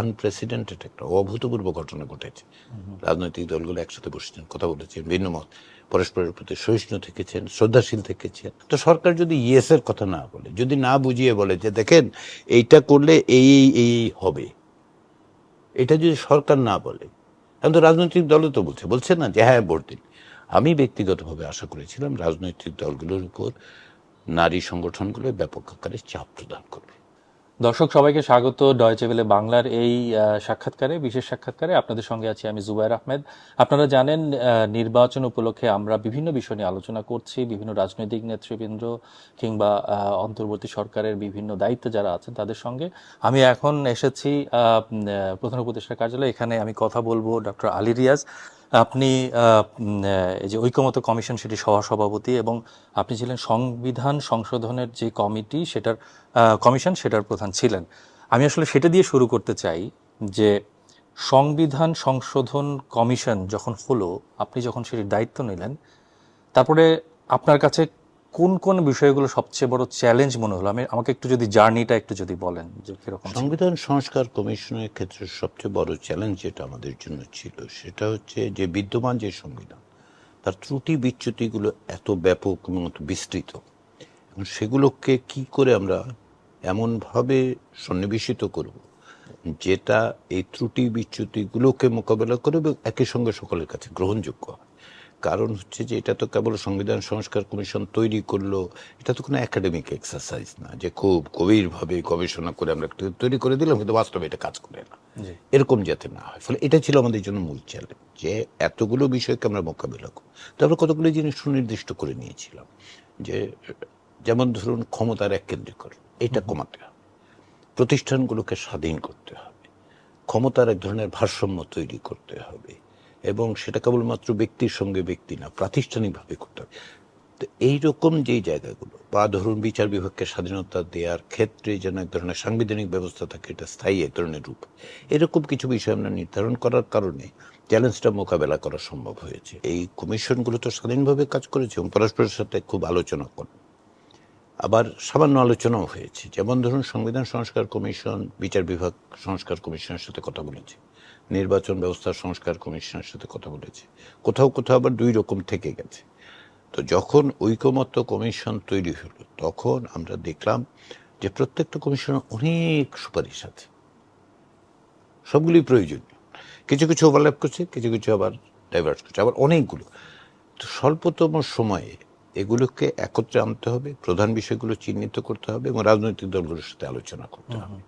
Unprecedented একটা অভূতপূর্ব ঘটনা ঘটেছে। রাজনৈতিক দলগুলো একসাথে বসেছেন, কথা বলেছেন, ভিন্ন মত, পরস্পরের প্রতি সহিষ্ণু থেকেছেন, শ্রদ্ধাশীল থেকেছেন। তো সরকার যদি ইয়েসের কথা না বলে, যদি না বুঝিয়ে বলে যে দেখেন এইটা করলে এই এই হবে, এটা যদি সরকার না বলে, এখন তো রাজনৈতিক দলও তো বলছে না যে হ্যাঁ ভোট দিন। আমি ব্যক্তিগতভাবে আশা করেছিলাম রাজনৈতিক দলগুলোর উপর নারী সংগঠনগুলো ব্যাপক আকারে চাপ প্রদান করবে। দর্শক সবাইকে স্বাগত ডয়েচে ভেলে বাংলার এই সাক্ষাৎকারে, বিশেষ সাক্ষাৎকারে। আপনাদের সঙ্গে আছি আমি জুবায়ের আহমেদ। আপনারা জানেন নির্বাচন উপলক্ষে আমরা বিভিন্ন বিষয় নিয়ে আলোচনা করছি, বিভিন্ন রাজনৈতিক নেতৃবৃন্দ কিংবা অন্তর্বর্তী সরকারের বিভিন্ন দায়িত্ব যারা আছেন তাদের সঙ্গে। আমি এখন এসেছি প্রধান উপদেষ্টার কার্যালয়ে। এখানে আমি কথা বলবো ডক্টর আলী রিয়াজ। আপনি এই যে ঐকমত্য কমিশন সেটি সহসভাপতি, এবং আপনি ছিলেন সংবিধান সংশোধনের যে কমিটি সেটার কমিশন সেটার প্রধান ছিলেন। আমি আসলে সেটা দিয়ে শুরু করতে চাই যে সংবিধান সংশোধন কমিশন যখন হলো, আপনি যখন সেটির দায়িত্ব নিলেন, তারপরে আপনার কাছে কোন কোন বিষয়গুলো সবচেয়ে বড় চ্যালেঞ্জ মনে হলো? আমাকে একটু যদি জার্নিটা একটু যদি বলেন যে কিরকম ছিল। সংবিধান সংস্কার কমিশনের ক্ষেত্রে সবচেয়ে বড় চ্যালেঞ্জ যেটা আমাদের জন্য ছিল সেটা হচ্ছে যে বিদ্যমান যে সংবিধান, তার ত্রুটি বিচ্যুতিগুলো এত ব্যাপক এবং এত বিস্তৃত, এবং সেগুলোকে কি করে আমরা এমনভাবে সন্নিবেশিত করব যেটা এই ত্রুটি বিচ্যুতিগুলোকে মোকাবেলা করে এবং একই সঙ্গে সকলের কাছে গ্রহণযোগ্য হয়। কারণ হচ্ছে যে এটা তো কেবল সংবিধান সংস্কার কমিশন তৈরি করলো, এটা তো কোনো একাডেমিক এক্সারসাইজ না যে খুব গভীরভাবে গবেষণা করে আমরা তৈরি করে দিলাম কিন্তু বাস্তবে এটা কাজ করে না, এরকম যাতে না হয়। ফলে এটা ছিল আমাদের জন্য মূল চ্যালেঞ্জ, যে এতগুলো বিষয়কে আমরা মোকাবিলা করব। তারপরে কতগুলো জিনিস সুনির্দিষ্ট করে নিয়েছিলাম, যে যেমন ধরুন ক্ষমতার এককেন্দ্রীকরণ, এটা কমাতে হবে, প্রতিষ্ঠানগুলোকে স্বাধীন করতে হবে, ক্ষমতার এক ধরনের ভারসাম্য তৈরি করতে হবে, এবং সেটা কেবলমাত্র ব্যক্তির সঙ্গে ব্যক্তি না, প্রাতিষ্ঠানিকভাবে করতে হবে। তো এইরকম যেই জায়গাগুলো, বা ধরুন বিচার বিভাগকে স্বাধীনতা দেওয়ার ক্ষেত্রে যেন এক ধরনের সাংবিধানিক ব্যবস্থা থাকে, এটা স্থায়ী এক ধরনের রূপ, এরকম কিছু বিষয় আমরা নির্ধারণ করার কারণে চ্যালেঞ্জটা মোকাবেলা করা সম্ভব হয়েছে। এই কমিশনগুলো তো স্বাধীনভাবে কাজ করেছে এবং পরস্পরের সাথে খুব আলোচনা করে, আবার সামান্য আলোচনাও হয়েছে। যেমন ধরুন সংবিধান সংস্কার কমিশন বিচার বিভাগ সংস্কার কমিশনের সাথে কথা বলেছে, নির্বাচন ব্যবস্থা সংস্কার কমিশনের সাথে কথা বলেছে, কোথাও কোথাও আবার দুই রকম থেকে গেছে। তো যখন ঐকমত্য কমিশন তৈরি হলো তখন আমরা দেখলাম যে প্রত্যেকটা কমিশনের অনেক সুপারিশ আছে, সবগুলি প্রয়োজনীয়, কিছু কিছু ওভারল্যাপ করছে, কিছু কিছু আবার ডাইভার্স করছে, আবার অনেকগুলো। তো স্বল্পতম সময়ে এগুলোকে একত্রে আনতে হবে, প্রধান বিষয়গুলো চিহ্নিত করতে হবে এবং রাজনৈতিক দলগুলোর সাথে আলোচনা করতে হবে।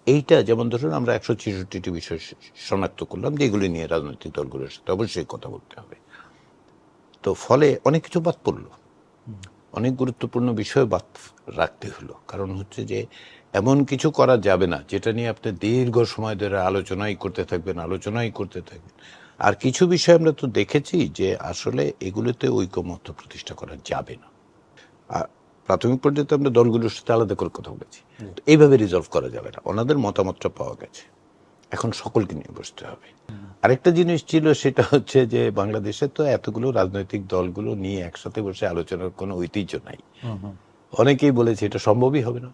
এইটা যেমন ধরুন আমরা 166টি বিষয় শনাক্ত করলাম যেগুলি নিয়ে রাজনৈতিক দলগুলোর সাথে অবশ্যই কথা বলতে হবে। তো ফলে অনেক কিছু বাদ পড়লো, অনেক গুরুত্বপূর্ণ বিষয় বাদ রাখতে হলো। কারণ হচ্ছে যে এমন কিছু করা যাবে না যেটা নিয়ে আপনি দীর্ঘ সময় ধরে আলোচনাই করতে থাকবেন। আর কিছু বিষয় আমরা তো দেখেছি যে আসলে এগুলোতে ঐকমত্য প্রতিষ্ঠা করা যাবে না। আর প্রাথমিক পর্যায়ে আমরা দলগুলোর সাথে আলাদা করে কথা বলেছি, এইভাবে রিজলভ করা যাবে না। ওনাদের মতামতটা পাওয়া গেছে, এখন সকলকে নিয়ে বসতে হবে। আরেকটা জিনিস ছিল, সেটা হচ্ছে যে বাংলাদেশে তো এতগুলো রাজনৈতিক দলগুলো নিয়ে একসাথে বসে আলোচনার কোনো ঐতিহ্য নাই। অনেকেই বলেছে এটা সম্ভবই হবে না,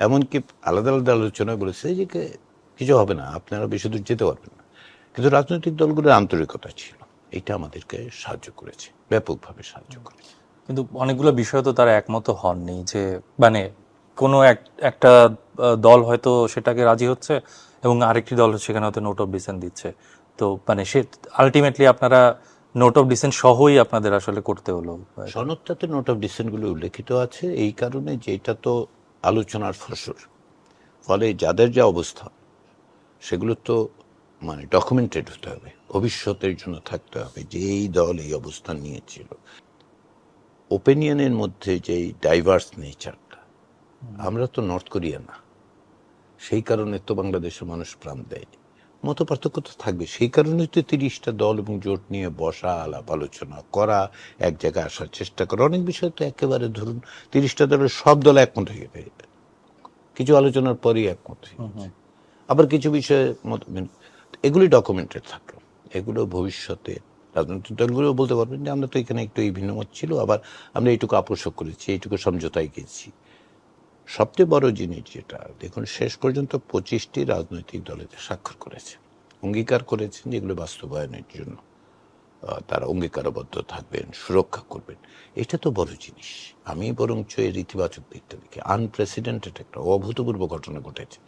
এমনকি আলাদা আলাদা আলোচনায় বলেছে যে কিছু হবে না, আপনারা বেশি দূর যেতে পারবেন না। কিন্তু রাজনৈতিক দলগুলোর আন্তরিকতা ছিল, এটা আমাদেরকে সাহায্য করেছে, ব্যাপকভাবে সাহায্য করেছে। কিন্তু অনেকগুলো বিষয় তো তারা একমত হননি, যে মানে কোনো একটা দল হয়তো সেটাকে রাজি হচ্ছে এবং আরেকটি দল সেখানে হয়তো নোট অফ ডিসেন্ট দিচ্ছে। তো মানে সে আলটিমেটলি আপনারা নোট অফ ডিসেন্ট সহই আপনাদের আসলে করতে হলো। সনদটাতে নোট অফ ডিসেন্টগুলো উল্লেখিত আছে এই কারণে যে এটা তো আলোচনার ফসল, ফলে যাদের যা অবস্থা সেগুলো তো মানে ডকুমেন্টেড হতে হবে, ভবিষ্যতের জন্য থাকতে হবে যে এই দল এই অবস্থান নিয়েছিল। ওপিনিয়নের মধ্যে যেই ডাইভার্স নেচারটা, আমরা তো নর্থ কোরিয়া না, সেই কারণে তো বাংলাদেশের মানুষ প্রাণ দেয়। মত পার্থক্য তো থাকবে, সেই কারণে তো 30টা দল এবং জোট নিয়ে বসা, আলাপ আলোচনা করা, এক জায়গায় আসার চেষ্টা করা। অনেক বিষয় তো একেবারে ধরুন 30টা দলের সব দল একমত হয়ে গেছে, কিছু আলোচনার পরই একমত হয়ে গেছে, আবার কিছু বিষয়ে এগুলি ডকুমেন্টেড থাকলো। এগুলো ভবিষ্যতে রাজনৈতিক দলগুলো বলতে পারবেন যে আমরা তো এখানে একটু এই ভিন্নমত ছিল, আবার আমরা এইটুকু আপোষ করেছি, এইটুকু সমঝোতায় গেছি। সবচেয়ে বড় জিনিস যেটা দেখুন, শেষ পর্যন্ত 25টি রাজনৈতিক দলে স্বাক্ষর করেছে, অঙ্গীকার করেছেন যেগুলো বাস্তবায়নের জন্য তারা অঙ্গীকারবদ্ধ থাকবেন, সুরক্ষা করবেন। এটা তো বড় জিনিস। আমি বরঞ্চ এর ইতিবাচক দিকটা দেখি। আনপ্রেসিডেন্টেড একটা অভূতপূর্ব ঘটনা ঘটেছে।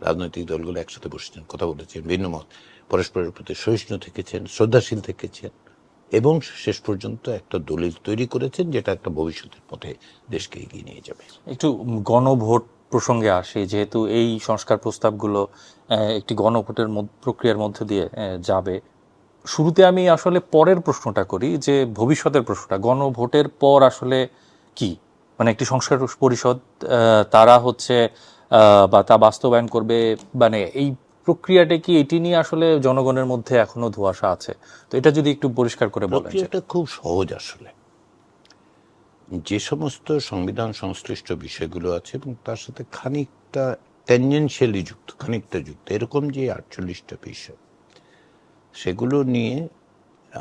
রাজনৈতিক দলগুলো একসাথে বসেছেন, কথা বলেছেন, ভিন্ন মত, পরস্পরের প্রতি সহিষ্ণু থেকেছেন, শ্রদ্ধাশীল থেকেছেন এবং শেষ পর্যন্ত একটা দলিল তৈরি করেছেন যেটা একটা ভবিষ্যতের পথে দেশকে এগিয়ে নিয়ে যাবে। একটু গণভোট প্রসঙ্গে আসি, যেহেতু এই সংস্কার প্রস্তাবগুলো একটি গণভোটের প্রক্রিয়ার মধ্যে দিয়ে যাবে। শুরুতে আমি আসলে পরের প্রশ্নটা করি, যে ভবিষ্যতের প্রশ্নটা, গণভোটের পর আসলে কি, মানে একটি সংস্কার পরিষদ তারা হচ্ছে বা তা বাস্তবায়ন করবে, মানে এই প্রক্রিয়াটা কি, এটি নিয়ে আসলে জনগণের মধ্যে এখনো ধোঁয়াশা আছে? তো এটা যদি একটু পরিষ্কার করে বলেন। প্রক্রিয়াটা খুব সহজ আসলে। যে সমস্ত সংবিধান সংশ্লিষ্ট বিষয়গুলো আছে এবং তার সাথে খানিকটা ট্যানজেনশিয়ালি যুক্ত, খানিকটা যুক্ত, এরকম যে 48টা বিষয়, সেগুলো নিয়ে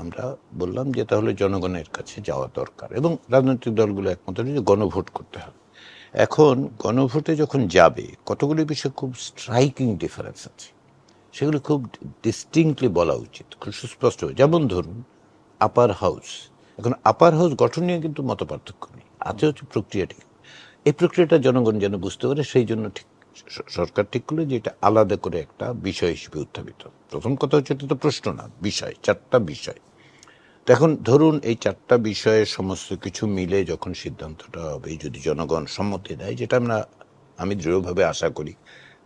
আমরা বললাম যে তাহলে জনগণের কাছে যাওয়া দরকার এবং রাজনৈতিক দলগুলো একমত হলো যে গণভোট করতে হবে। এখন গণভোটে যখন যাবে, কতগুলি বিষয় খুব স্ট্রাইকিং ডিফারেন্স আছে, সেগুলো খুব ডিস্টিংক্টলি বলা উচিত, খুব সুস্পষ্ট। যেমন ধরুন আপার হাউস। এখন আপার হাউস গঠন নিয়ে কিন্তু মত পার্থক্য নেই, আছে হচ্ছে প্রক্রিয়াটি। এই প্রক্রিয়াটা জনগণ যেন বুঝতে পারে, সেই জন্য ঠিক সরকার ঠিক করলো যে এটা আলাদা করে একটা বিষয় হিসেবে উত্থাপিত। প্রথম কথা হচ্ছে এটা তো প্রশ্ন না, বিষয়, 4টা বিষয়। তো এখন ধরুন এই 4টা বিষয়ে সমস্ত কিছু মিলে যখন সিদ্ধান্তটা হবে, যদি জনগণ সম্মতি দেয়, যেটা আমি দৃঢ়ভাবে আশা করি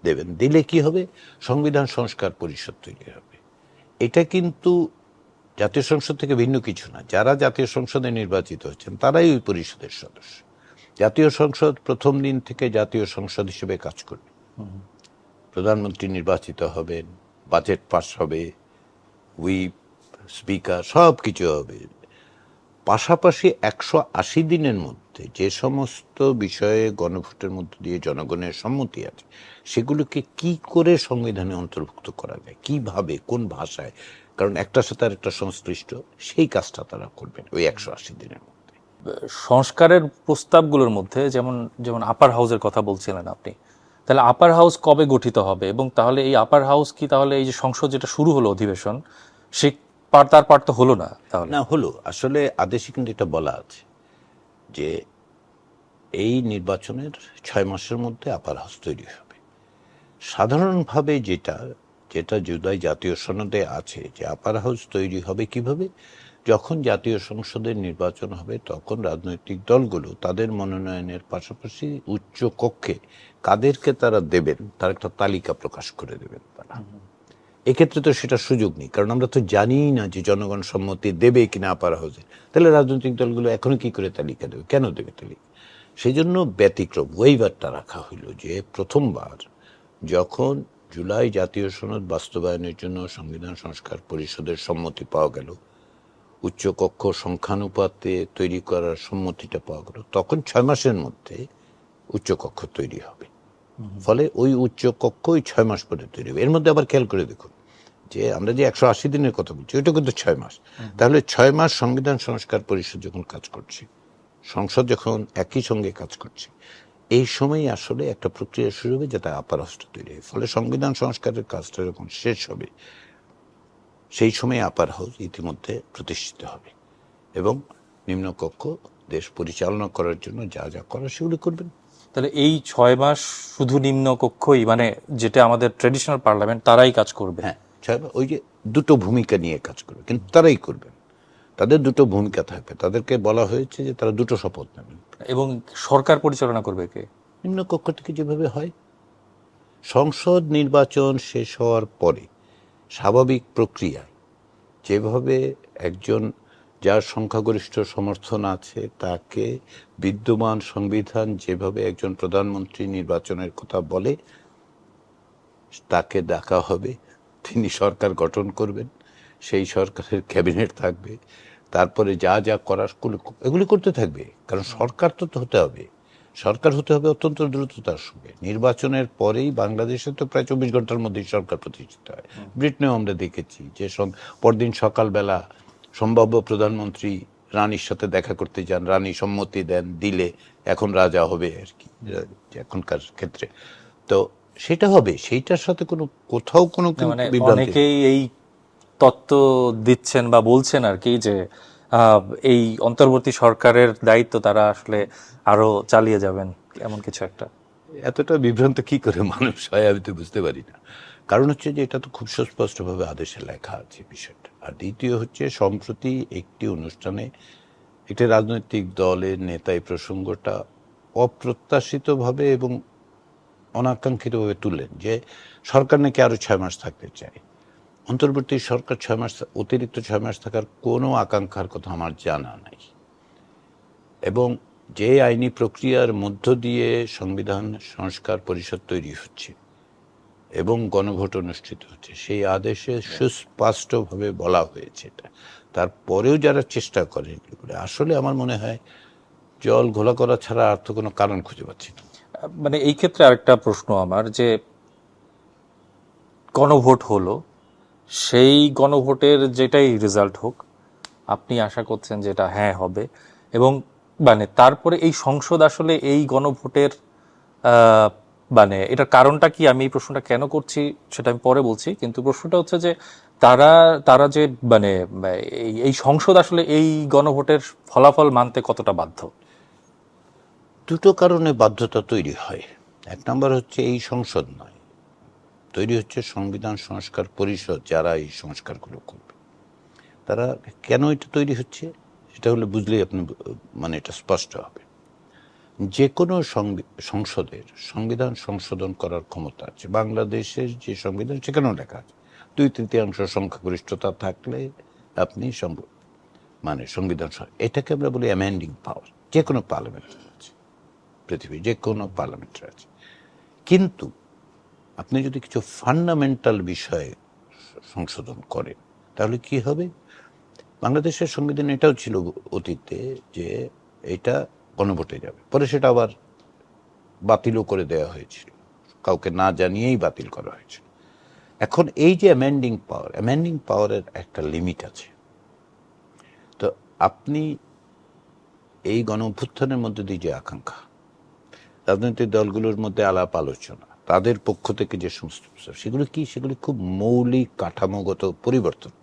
দেবেন, দিলে কি হবে, সংবিধান সংস্কার পরিষদ তৈরি হবে। এটা কিন্তু জাতীয় সংসদ থেকে ভিন্ন কিছু না। যারা জাতীয় সংসদে নির্বাচিত হচ্ছেন তারাই ওই পরিষদের সদস্য। জাতীয় সংসদ প্রথম দিন থেকে জাতীয় সংসদ হিসেবে কাজ করবে। প্রধানমন্ত্রী নির্বাচিত হবেন, বাজেট পাস হবে, হুইপ, স্পিকার, সব কিছু হবে। পাশাপাশি 180 দিনের মধ্যে যে সমস্ত বিষয়ে গণভোটের মধ্য দিয়ে জনগণের সম্মতি আছে, সেগুলোকে কি করে সংবিধানে অন্তর্ভুক্ত করা যায়, কিভাবে, কোন ভাষায়, কারণ একটার সাথে আর একটা সংশ্লিষ্ট, সেই কাজটা তারা করবেন ওই 180 দিনের মধ্যে। সংস্কারের প্রস্তাবগুলোর মধ্যে যেমন যেমন আপার হাউসের কথা বলছিলেন আপনি, তাহলে আপার হাউস কবে গঠিত হবে? এবং তাহলে এই আপার হাউস কি তাহলে এই যে সংসদ যেটা শুরু হলো অধিবেশন, সে তার পার তো হলো না? তাহলে না, হলো। আসলে আদেশে কিন্তু এটা বলা আছে যে এই নির্বাচনের 6 মাসের মধ্যে আপার হাউস তৈরি হবে। সাধারণভাবে যেটা জুলাই জাতীয় সনদে আছে যে আপার হাউস তৈরি হবে কিভাবে, যখন জাতীয় সংসদের নির্বাচন হবে তখন রাজনৈতিক দলগুলো তাদের মনোনয়নের পাশাপাশি উচ্চ কক্ষে কাদেরকে তারা দেবেন তার একটা তালিকা প্রকাশ করে দেবেন তারা। এক্ষেত্রে তো সেটা সুযোগ নেই, কারণ আমরা তো জানিই না যে জনগণ সম্মতি দেবে কিনা আপার হাউসে। তাহলে রাজনৈতিক দলগুলো এখনো কি করে তালিকা দেবে, কেন দেবে তালিকা? সেই জন্য ব্যতিক্রম ওয়েইভারটা রাখা হইল, যে প্রথমবার যখন জুলাই জাতীয় সনদ বাস্তবায়নের জন্য সংবিধান সংস্কার পরিষদের সম্মতি পাওয়া গেল, উচ্চকক্ষ সংখ্যানুপাতে তৈরি করার সম্মতিটা পাওয়া গেল, তখন 6 মাসের মধ্যে উচ্চকক্ষ তৈরি হবে। ফলে ওই উচ্চকক্ষ ওই 6 মাস পরে তৈরি হবে। এর মধ্যে আবার খেয়াল করে দেখুন যে আমরা যে 180 দিনের কথা বলছি, ওইটা কিন্তু 6 মাস। তাহলে 6 মাস সংবিধান সংস্কার পরিষদ যখন কাজ করছে, সংসদ যখন একই সঙ্গে কাজ করছে, এই সময়ই আসলে একটা প্রক্রিয়া শুরু হবে যাতে আপার হাউসটা তৈরি হয়। ফলে সংবিধান সংস্কারের কাজটা যখন শেষ হবে, সেই সময় আপার হাউস ইতিমধ্যে প্রতিষ্ঠিত হবে এবং নিম্নকক্ষ দেশ পরিচালনা করার জন্য যা যা করার সেগুলো করবেন। তাহলে এই 6 মাস শুধু নিম্নকক্ষই, মানে যেটা আমাদের ট্রেডিশনাল পার্লামেন্ট, তারাই কাজ করবে? হ্যাঁ, ওই যে দুটো ভূমিকা নিয়ে কাজ করবে, কিন্তু তারাই করবেন। তাদের দুটো ভূমিকা থাকবে, তাদেরকে বলা হয়েছে যে তারা দুটো শপথ নেবেন। এবং সরকার পরিচালনা করবে কে? নিম্নকক্ষ থেকে যেভাবে হয়। সংসদ নির্বাচন শেষ হওয়ার পরে স্বাভাবিক প্রক্রিয়ায় যেভাবে একজন যার সংখ্যাগরিষ্ঠ সমর্থন আছে তাকে বিদ্যমান সংবিধান যেভাবে একজন প্রধানমন্ত্রী নির্বাচনের কথা বলে, তাকে ডাকা হবে, তিনি সরকার গঠন করবেন, সেই সরকারের ক্যাবিনেট থাকবে, তারপরে যা যা করার এগুলি করতে থাকবে। কারণ সরকার তো হতে হবে, সরকার হতে হবে অত্যন্ত দ্রুততার সঙ্গে। নির্বাচনের পরেই বাংলাদেশে তো প্রায় 24 ঘন্টার মধ্যেই সরকার প্রতিষ্ঠিত হয়। ব্রিটেনেও আমরা দেখেছি যে পরদিন সকালবেলা সম্ভাব্য প্রধানমন্ত্রী রানীর সাথে দেখা করতে যান, রানী সম্মতি দেন, দিলে এখন রাজা হবে আর কি এখনকার ক্ষেত্রে। তো সেটা হবে, সেইটার সাথে কোনো কোথাও কোনো মানে বিভ্রান্তি অনেকেই এই তত্ত্ব দিচ্ছেন বা বলছেন আর কি যে এই অন্তর্বর্তী সরকারের দায়িত্ব তারা আসলে আরো চালিয়ে যাবেন, এমন কিছু একটা। এতটা বিভ্রান্ত কি করে মানুষ হয় আমি তো বুঝতে পারি না। কারণ হচ্ছে যে এটা তো খুব সুস্পষ্টভাবে আদেশে লেখা আছে বিষয়টা। আর দ্বিতীয় হচ্ছে সম্প্রতি একটি অনুষ্ঠানে একটি রাজনৈতিক দলের নেতা এই প্রসঙ্গটা অপ্রত্যাশিতভাবে এবং অনাকাঙ্ক্ষিতভাবে তুললেন যে সরকার নাকি আরো 6 মাস থাকতে চায়। অন্তর্বর্তী সরকার 6 মাস, অতিরিক্ত 6 মাস থাকার কোনো আকাঙ্ক্ষার কথা আমার জানা নাই। এবং যে আইনি প্রক্রিয়ার মধ্য দিয়ে সংবিধান সংস্কার পরিষদ তৈরি হচ্ছে এবং গণভোট অনুষ্ঠিত হচ্ছে, সেই আদেশে সুস্পষ্টভাবে বলা হয়েছে এটা। তারপরেও যারা চেষ্টা করে আসলে আমার মনে হয় জল ঘোলা করা ছাড়া আর তো কোনো কারণ খুঁজে পাচ্ছি না। মানে এই ক্ষেত্রে আরেকটা প্রশ্ন আমার, যে গণভোট হলো, সেই গণভোটের যেটাই রেজাল্ট হোক, আপনি আশা করছেন যেটা হ্যাঁ হবে, এবং মানে তারপরে এই সংসদ আসলে এই গণভোটের মানে এটার কারণটা কি, আমি এই প্রশ্নটা কেন করছি সেটা আমি পরে বলছি, কিন্তু প্রশ্নটা হচ্ছে যে তারা তারা যে মানে এই সংসদ আসলে এই গণভোটের ফলাফল মানতে কতটা বাধ্য? দুটো কারণে বাধ্যতা তৈরি হয়। এক নম্বর হচ্ছে এই সংসদ নয়, তৈরি হচ্ছে সংবিধান সংস্কার পরিষদ, যারা এই সংস্কারগুলো করবে। তারা কেন এটা তৈরি হচ্ছে সেটা হলে বুঝলেই আপনি মানে এটা স্পষ্ট হবে। যে কোনো সংসদের সংবিধান সংশোধন করার ক্ষমতা আছে। বাংলাদেশের যে সংবিধান সেখানেও লেখা আছে 2/3 সংখ্যাগরিষ্ঠতা থাকলে আপনি মানে সংবিধান, এটাকে আমরা বলি অ্যামেন্ডিং পাওয়ার। যে কোনো পার্লামেন্টের আছে, পৃথিবীর যে কোনো পার্লামেন্টের আছে। কিন্তু আপনি যদি কিছু ফান্ডামেন্টাল বিষয়ে সংশোধন করেন তাহলে কি হবে? বাংলাদেশের সংবিধান এটাও ছিল অতীতে যে এটা গণভোটে যাবে, পরে সেটা আবার বাতিলও করে দেওয়া হয়েছিল, কাউকে না জানিয়েই বাতিল করা হয়েছিল। এখন এই যে অ্যামেন্ডিং পাওয়ারের একটা লিমিট আছে। তো আপনি এই গণ অভ্যুত্থানের মধ্যে দিয়ে যে আকাঙ্ক্ষা, রাজনৈতিক দলগুলোর মধ্যে আলাপ আলোচনা, তাদের পক্ষ থেকে যে সমস্ত সেগুলি কি, সেগুলি খুব মৌলিক কাঠামোগত পরিবর্তন।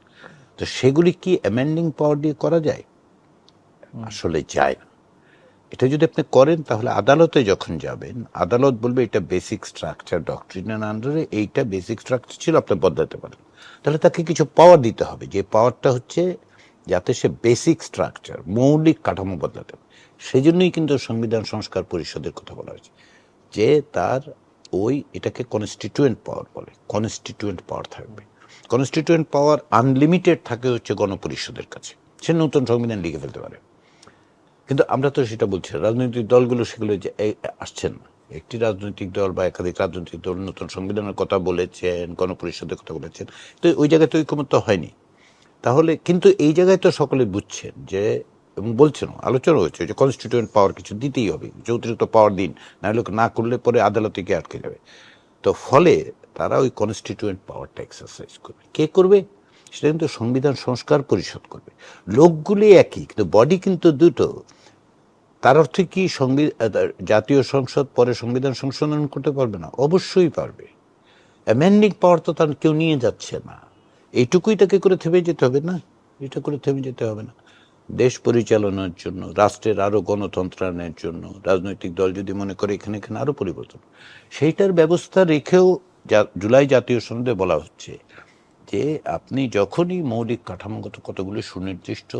তো সেগুলি কি অ্যামেন্ডিং পাওয়ার দিয়ে করা যায়? আসলে যায় না। এটা যদি আপনি করেন তাহলে আদালতে যখন যাবেন, আদালত বলবে এটা বেসিক স্ট্রাকচার, ডক্ট্রিনের আন্ডারে এইটা বেসিক স্ট্রাকচার ছিল, আপনি বদলাতে পারেন। তাহলে তাকে কিছু পাওয়ার দিতে হবে, যে পাওয়ারটা হচ্ছে যাতে সে বেসিক স্ট্রাকচার, মৌলিক কাঠামো বদলাতে পারে। সেই জন্যই কিন্তু সংবিধান সংস্কার পরিষদের কথা বলা হয়েছে, যে তার এটাকে কনস্টিটিউয়েন্ট পাওয়ার বলে, কনস্টিটিউয়েন্ট পাওয়ার থাকবে। কনস্টিটিউয়েন্ট পাওয়ার আনলিমিটেড থাকে হচ্ছে গণপরিষদের কাছে, সে নতুন সংবিধান লিখে ফেলতে পারে। কিন্তু আমরা তো সেটা বলছি, রাজনৈতিক দলগুলো সেগুলো আসছেন না। একটি রাজনৈতিক দল বা একাধিক রাজনৈতিক দল নতুন সংবিধানের কথা বলেছেন, গণপরিষদের কথা বলেছেন, তো ওই জায়গায় তো ঐকমত্য হয়নি। তাহলে কিন্তু এই জায়গায় তো সকলে বুঝছেন যে, এবং বলছেন, আলোচনা হয়েছে যে কনস্টিটিউয়েন্ট পাওয়ার কিছু দিতেই হবে, যে অতিরিক্ত পাওয়ার দিন, নাহলে না করলে পরে আদালতে গিয়ে আটকে যাবে। তো ফলে তারা ওই কনস্টিটিউয়েন্ট পাওয়ারটা এক্সারসাইজ করবে। কে করবে? সেটা কিন্তু সংবিধান সংস্কার পরিষদ করবে। লোকগুলি একই, কিন্তু বডি কিন্তু দুটো। তার অর্থ কি জাতীয় সংসদ পরে সংবিধান সংশোধন করতে পারবে না? অবশ্যই পারবে। অ্যামেন্ডিং পাওয়ার তো তার কেউ নিয়ে যাচ্ছে না। এইটুকুই তাকে করে থেমে যেতে হবে না, এটা করে থেমে যেতে হবে না। দেশ পরিচালনার জন্য, রাষ্ট্রের আরো গণতন্ত্রায়নের জন্য রাজনৈতিক দল যদি মনে করে এখানে আরো পরিবর্তন, সেইটার ব্যবস্থা রেখেও জুলাই জাতীয় সনদে বলা হচ্ছে যে আপনি যখনই মৌলিক কাঠামোগত কতগুলো সুনির্দিষ্ট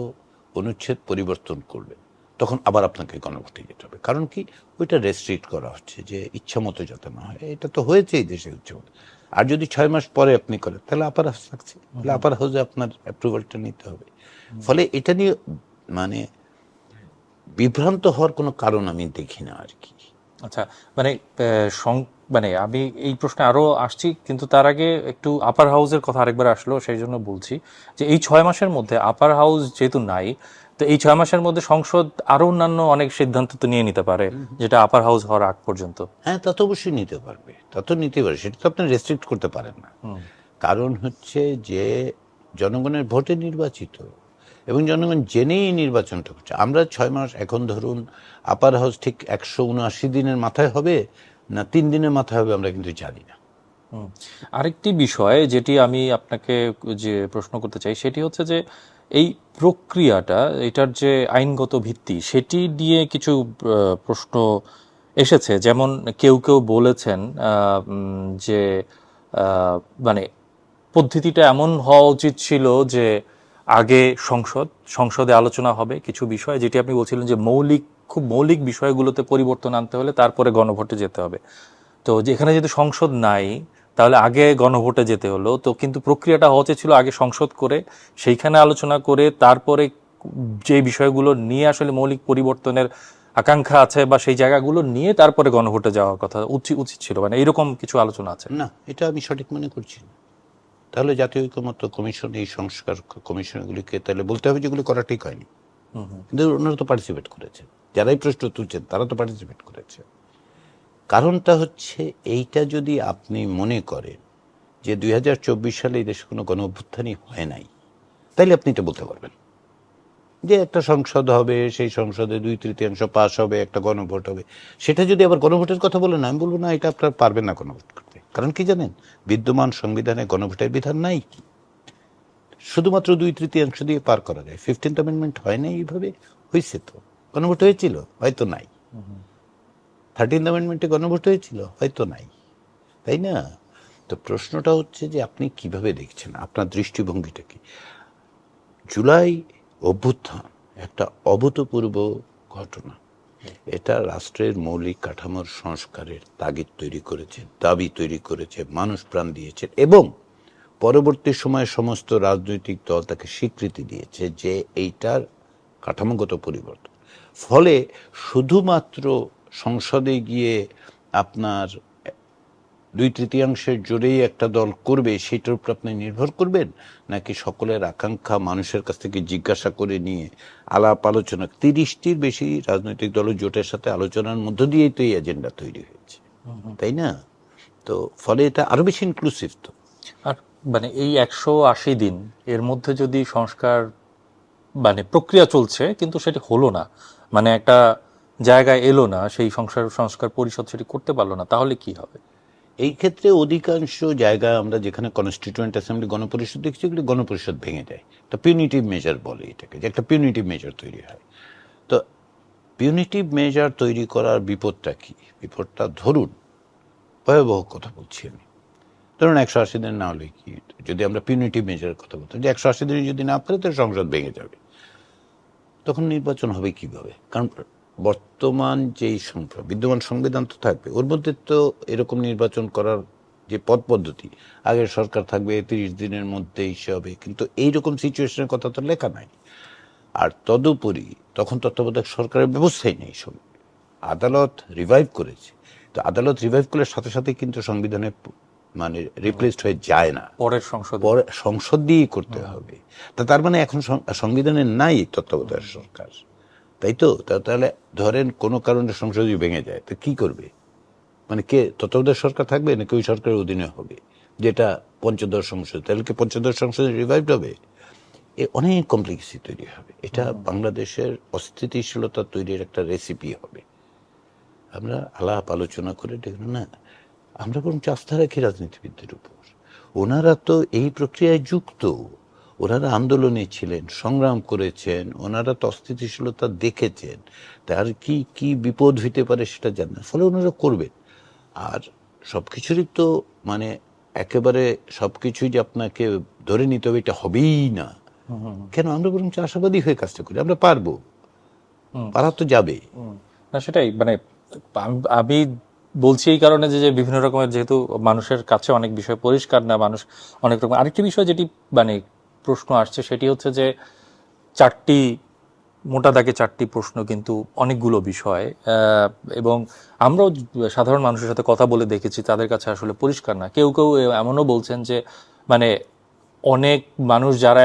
অনুচ্ছেদ পরিবর্তন করবেন, তখন আবার আপনাকে গণভোটে যেতে হবে। কারণ কি? ওইটা রেস্ট্রিক্ট করা হচ্ছে যে ইচ্ছা মতো যাতে না হয়। এটা তো হয়েছেই দেশে ইচ্ছা মতো। আর যদি 6 মাস পরে আপনি করেন তাহলে আপার হাউস থাকছে, তাহলে আপার হাউসে আপনার অ্যাপ্রুভালটা নিতে হবে। ফলে এটা নিয়ে মানে বিভ্রান্ত হওয়ার কোনো কারণ আমি দেখি না আর কি। আচ্ছা, মানে মানে আমি এই প্রশ্নে আরো আসছি, কিন্তু তার আগে একটু আপার হাউসের কথা আরেকবার আসলো, সেই জন্য বলছি যে এই 6 মাসের মধ্যে আপার হাউস যেহেতু নাই, তো এই 6 মাসের মধ্যে সংসদ আরো অন্যান্য অনেক সিদ্ধান্ত তো নিয়ে নিতে পারে, যেটা আপার হাউস হওয়ার আগ পর্যন্ত। হ্যাঁ, তা তো অবশ্যই নিতে পারবে, তা তো নিতে পারে, সেটা তো আপনি রেস্ট্রিক্ট করতে পারেন না। কারণ হচ্ছে যে জনগণের ভোটে নির্বাচিত, এবং জনগণ জেনেই নির্বাচনটা করছে। আমরা 6 মাস, এখন ধরুন আপার হাউস ঠিক 179 দিনের মাথায় হবে না 3 দিনের মাথায় হবে আমরা কিন্তু জানি না। আরেকটি বিষয় যেটি আমি আপনাকে যে প্রশ্ন করতে চাই সেটি হচ্ছে যে এই প্রক্রিয়াটা, এটার যে আইনগত ভিত্তি সেটি নিয়ে কিছু প্রশ্ন এসেছে। যেমন কেউ কেউ বলেছেন যে মানে পদ্ধতিটা এমন হওয়া উচিত ছিল যে আগে সংসদে আলোচনা হবে কিছু বিষয়, যেটি আপনি বলছিলেন যে খুব মৌলিক বিষয়গুলোতে পরিবর্তন আনতে হলে তারপরে গণভোটে যেতে হবে। তো যেখানে যেহেতু সংসদ নাই, তাহলে আগে গণভোটে যেতে হলো। তো কিন্তু প্রক্রিয়াটা হওয়া উচিত ছিল আগে সংসদ করে সেইখানে আলোচনা করে তারপরে যে বিষয়গুলো নিয়ে আসলে মৌলিক পরিবর্তনের আকাঙ্ক্ষা আছে বা সেই জায়গাগুলো নিয়ে তারপরে গণভোটে যাওয়ার কথা উচিত ছিল। মানে এরকম কিছু আলোচনা আছে না, এটা আমি সঠিক মনে করছি না। তাহলে জাতীয় ঐকমত্য কমিশন, এই সংস্কার কমিশনগুলিকে তাহলে বলতে হবে যেগুলি করা ঠিক হয়নি। কিন্তু ওনারা তো পার্টিসিপেট করেছে, যারাই প্রশ্ন তুলছেন তারা তো পার্টিসিপেট করেছে। কারণটা হচ্ছে এইটা, যদি আপনি মনে করেন যে 2024 সালে এই দেশে কোনো গণ অভ্যুত্থানই হয় নাই, তাইলে আপনি এটা বলতে পারবেন যে একটা সংসদ হবে, সেই সংসদে 2/3 পাস হবে, একটা গণভোট হবে। সেটা যদি আবার গণভোটের কথা বলেন, আমি বলবো না, এটা আপনার পারবেন না গণভোট করতে। কারণ কি জানেন, বিদ্যমান সংবিধানে গণভোটের বিধান নাই। শুধুমাত্র 2/3 দিয়ে পার করা যায়। 15th অ্যামেন্ডমেন্ট হয় নাই এইভাবে, হয়েছে তো গণভোট হয়েছিল, হয়তো নাই। 13th অ্যামেন্ডমেন্টে গণভোট হয়েছিল, হয়তো নাই, তাই না? তো প্রশ্নটা হচ্ছে যে আপনি কিভাবে দেখছেন, আপনার দৃষ্টিভঙ্গিটা কি? জুলাই অভ্যুত্থান একটা অভূতপূর্ব ঘটনা। এটা রাষ্ট্রের মৌলিক কাঠামোর সংস্কারের তাগিদ তৈরি করেছে, দাবি তৈরি করেছে, মানুষ প্রাণ দিয়েছে, এবং পরবর্তী সময়ে সমস্ত রাজনৈতিক দল তাকে স্বীকৃতি দিয়েছে যে এইটার কাঠামোগত পরিবর্তন। ফলে শুধুমাত্র সংসদে গিয়ে আপনার 2/3 জোরেই একটা দল করবে সেটার উপর আপনি নির্ভর করবেন, নাকি সকলের আকাঙ্ক্ষা মানুষের কাছ থেকে জিজ্ঞাসা করে নিয়ে আলাপ আলোচনা? 30টির বেশি রাজনৈতিক দল জোটের সাথে আলোচনার মধ্য দিয়েই তো এই এজেন্ডা তৈরি হয়েছে, তাই না? তো ফলে এটা আরো বেশি ইনক্লুসিভ। তো আর মানে এই 180 দিন এর মধ্যে যদি সংস্কার মানে প্রক্রিয়া চলছে কিন্তু সেটি হলো না, মানে একটা জায়গায় এলো না, সেই সংস্কার পরিষদ সেটি করতে পারলো না, তাহলে কি হবে? এই ক্ষেত্রে অধিকাংশ জায়গায় আমরা যেখানে কনস্টিটিউয়েন্ট অ্যাসেম্বলি, গণপরিষদ দেখছি, ওগুলি গণপরিষদ ভেঙে যায়। একটা পিউনিটিভ মেজার বলে এটাকে, যে একটা পিউনিটিভ মেজার তৈরি হয়। তো পিউনিটিভ মেজার তৈরি করার বিপদটা কি? বিপদটা ধরুন, ভয়াবহ কথা বলছি আমি, ধরুন 180 দিন না হলে কি, যদি আমরা পিউনিটিভ মেজারের কথা বলতাম যে 180 দিনে যদি না পারে তাহলে সংসদ ভেঙে যাবে, তখন নির্বাচন হবে কিভাবে? কারণ বর্তমান যেই বিদ্যমান সংবিধান তো থাকবে, ওর মধ্যে তো এরকম নির্বাচন করার যে পথ পদ্ধতি, আগের সরকার থাকবে, 30 দিনের মধ্যেই সে হবে, কিন্তু এইরকম সিচুয়েশনের কথা তো লেখা নাই। আর তদুপরি তখন তত্ত্বাবধায়ক সরকারের ব্যবস্থাই নেই। আদালত রিভাইভ করেছে, তো আদালত রিভাইভ করলে সাথে সাথে কিন্তু সংবিধানে মানে রিপ্লেসড হয়ে যায় না, পরে সংসদ দিয়েই করতে হবে। তার মানে এখন সংবিধানে নাই তত্ত্বাবধায়ক সরকার, তাই তো? তাহলে ধরেন কোনো কারণে সংসদ ভেঙে যায়, তো কি করবে? মানে কে তত্ত্বাবধায়ক সরকার থাকবে নাকি ওই সরকারের অধীনে হবে, যেটা পঞ্চদশ সংসদ? তাহলে কি পঞ্চদশ সংসদে রিভাইভড হবে? অনেক কমপ্লেক্সিটি তৈরি হবে। এটা বাংলাদেশের অস্থিতিশীলতা তৈরির একটা রেসিপি হবে। আমরা আলাপ আলোচনা করে দেখুন না, আমরা বরং আস্থা রাখি রাজনীতিবিদদের উপর। ওনারা তো এই প্রক্রিয়ায় যুক্ত, ওনারা আন্দোলনে ছিলেন, সংগ্রাম করেছেন, ওনারা তো অস্থিতিশীলতা দেখেছেন, তার কি কি বিপদ হইতে পারে সেটা জানেন, ফলে ওনারা করবেন। আর সবকিছুরই তো মানে একেবারে সবকিছুই যে আপনাকে ধরে নিতে হবে এটা হবেই না, কেন? আমরা বরং আশাবাদী হয়ে কাজটা করি, আমরা পারবো, পারা তো যাবে না। সেটাই মানে আমি বলছি এই কারণে যে বিভিন্ন রকমের, যেহেতু মানুষের কাছে অনেক বিষয় পরিষ্কার না, মানুষ অনেক রকম। আরেকটি বিষয় যেটি মানে প্রশ্ন আসছে সেটি হচ্ছে যে মোটা দাগে 4টি প্রশ্ন কিন্তু অনেকগুলো বিষয়, এবং আমরাও সাধারণ মানুষের সাথে কথা বলে দেখেছি, তাদের কাছে আসলে পরিষ্কার না। কেউ কেউ এমনও বলছেন যে মানে অনেক মানুষ যারা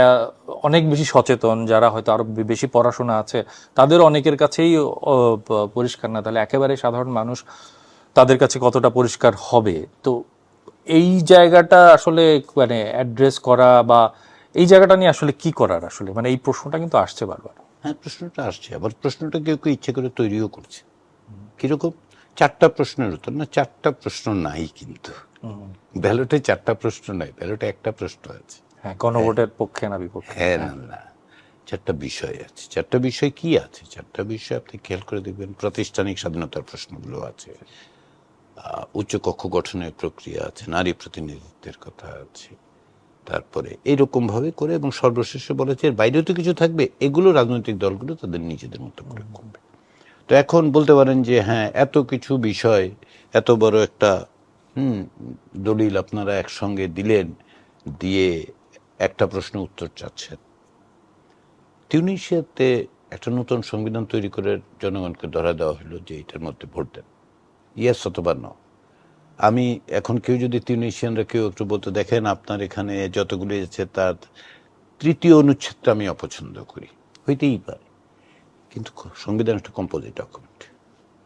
অনেক বেশি সচেতন, যারা হয়তো আরো বেশি পড়াশোনা আছে, তাদের অনেকের কাছেই পরিষ্কার না, তাহলে একেবারে সাধারণ মানুষ তাদের কাছে কতটা পরিষ্কার হবে? তো এই জায়গাটা আসলে মানে অ্যাড্রেস করা বা এই জায়গাটা নিয়ে আসলে কি করার, আসলে মানে এই প্রশ্নটা কিন্তু আসছে বারবার। হ্যাঁ, প্রশ্নটা আসছে, আবার প্রশ্নটা কেউ কেউ ইচ্ছে করে তৈরিও করছে। কিরকম? 4টা প্রশ্নের উত্তর না, 4টা প্রশ্ন নাই, কিন্তু ব্যালটে 4টা প্রশ্ন নাই, ব্যালটে একটা প্রশ্ন আছে। হ্যাঁ, গণভোটের পক্ষে না বিপক্ষে। হ্যাঁ, না না, 4টা বিষয় আছে। 4টা বিষয় কি আছে? 4টা বিষয় আপনি খেয়াল করে দেখবেন, প্রাতিষ্ঠানিক স্বাধীনতার প্রশ্নগুলো আছে, উচ্চকক্ষ গঠনের প্রক্রিয়া আছে, নারী প্রতিনিধিত্বের কথা আছে, তারপরে এইরকম ভাবে করে, এবং সর্বশেষে বলেছে এর বাইরেও তো কিছু থাকবে, এগুলো রাজনৈতিক দলগুলো তাদের নিজেদের মতো করে করবে। তো এখন বলতে পারেন যে হ্যাঁ, এত কিছু বিষয়, এত বড় একটা দলিল আপনারা একসঙ্গে দিলেন, দিয়ে একটা প্রশ্ন উত্তর চাচ্ছেন। তিউনিসিয়াতে একটা নতুন সংবিধান তৈরি করে জনগণকে ধরা দেওয়া হলো যে এটার মধ্যে ভোট দেন, ইয়েস অথবা ন। আমি এখন, কেউ যদি তিউনিসিয়ানরা কেউ একটু বলতে, দেখেন আপনার এখানে যতগুলি আছে তার 3য় অনুচ্ছেদটা আমি অপছন্দ করি, হইতেই পারে, কিন্তু সংবিধান একটা কম্পোজিট ডকুমেন্ট।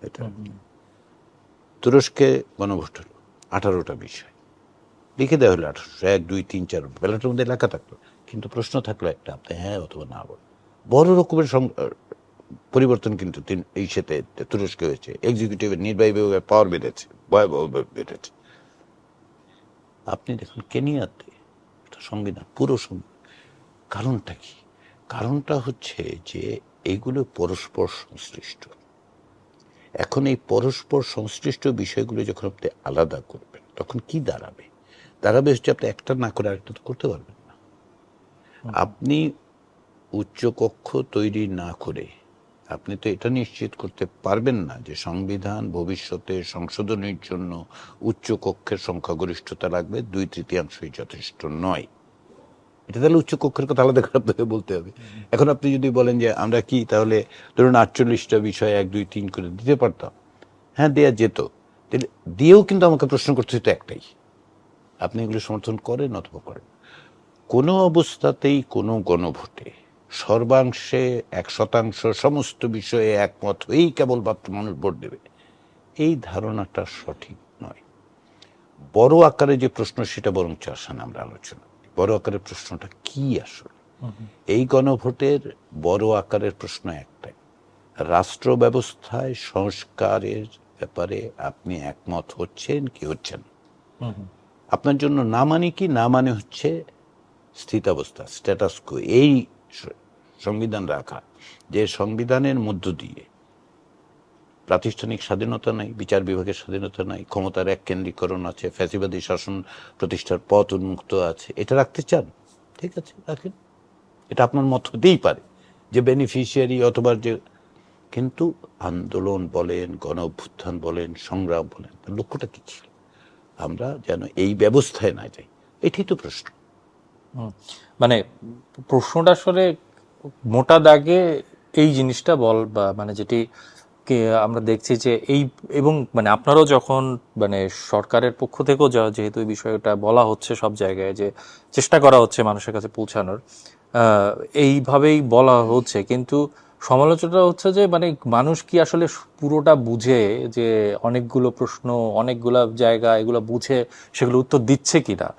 এটা তুরস্কে গণভোট হলো, 18টা বিষয় লিখে দেওয়া হলো, 1800, 1, 2, 3, 4 ব্যালটের মধ্যে লেখা থাকলো, কিন্তু প্রশ্ন থাকলো একটা, আপনি হ্যাঁ অথবা না বলেন। বড় রকমের পরিবর্তন কিন্তু এই সাথে তুরস্কে হয়েছে। এক্সিকিউটিভের, নির্বাহী বিভাগের পাওয়ার বেড়েছে, ভয়াবহভাবে বেড়েছে। আপনি দেখুন কেনিয়াতে একটা সংবিধান, পুরো সংবিধান। কারণটা কি? কারণটা হচ্ছে যে এইগুলো পরস্পর সংশ্লিষ্ট। এখন এই পরস্পর সংশ্লিষ্ট বিষয়গুলো যখন আপনি আলাদা করবেন, তখন কি দাঁড়াবে? দাঁড়াবে হচ্ছে আপনি একটা না করে আরেকটা তো করতে পারবেন না। আপনি উচ্চকক্ষ তৈরি না করে আপনি তো এটা নিশ্চিত করতে পারবেন না যে সংবিধান ভবিষ্যতে সংশোধনের জন্য উচ্চকক্ষের সংখ্যাগরিষ্ঠতা লাগবে, 2/3 যথেষ্ট নয়। এটা তাহলে উচ্চকক্ষের কথা আলাদা করে আপনাকে বলতে হবে। এখন আপনি যদি বলেন যে আমরা কি তাহলে ধরুন 48টা বিষয় 1, 2, 3 করে দিতে পারতাম, হ্যাঁ দেয়া যেত, তাহলে দিয়েও কিন্তু আমাকে প্রশ্ন করতে হতো একটাই, আপনি এগুলো সমর্থন করেন অথবা করেন। কোনো অবস্থাতেই কোনো গণভোটে সর্বাংশে 100% সমস্ত বিষয়ে একমত হয়েই কেবলমাত্র মানুষ ভোট দেবে, এই ধারণাটা সঠিক নয়। বড় আকারে যে প্রশ্ন, সেটা বরং আসেন আমরা আলোচনা করি। বড় আকারের প্রশ্নটা কি আসলে? এই গণভোটের বড় আকারের প্রশ্ন একটাই, রাষ্ট্র ব্যবস্থায় সংস্কারের ব্যাপারে আপনি একমত হচ্ছেন কি হচ্ছেন। আপনার জন্য না মানে কি? না মানে হচ্ছে স্থিতাবস্থা, স্ট্যাটাস কো। এই সংবিধান রাখা, যে সংবিধানের মধ্য দিয়ে প্রাতিষ্ঠানিক স্বাধীনতা নাই, বিচার বিভাগের স্বাধীনতা নাই, ক্ষমতার এক কেন্দ্রীকরণ আছে, ফ্যাসিবাদী শাসন প্রতিষ্ঠার পথ উন্মুক্ত আছে, এটা রাখতে চান, ঠিক আছে রাখেন, এটা আপনার মত হতেই পারে যে বেনিফিশিয়ারি অথবা যে, কিন্তু আন্দোলন বলেন, গণ অভ্যুত্থান বলেন, সংগ্রাম বলেন, তার লক্ষ্যটা কি ছিল? আমরা যেন এই ব্যবস্থায় না যাই, এটাই তো প্রশ্ন। মানে প্রশ্নটা আসলে মোটা দাগে এই জিনিসটা বা মানে যেটি আমরা দেখছি যে এই, এবং মানে আপনারাও যখন মানে সরকারের পক্ষ থেকেও যেহেতু এই বিষয়টা বলা হচ্ছে সব জায়গায়, যে চেষ্টা করা হচ্ছে মানুষের কাছে পৌঁছানোর, এইভাবেই বলা হচ্ছে, কিন্তু সমালোচনা হচ্ছে যে মানে মানুষ কি আসলে পুরোটা বুঝে, যে অনেকগুলো প্রশ্ন, অনেকগুলো জায়গা, এগুলো বুঝে সেগুলো উত্তর দিচ্ছে কিনা,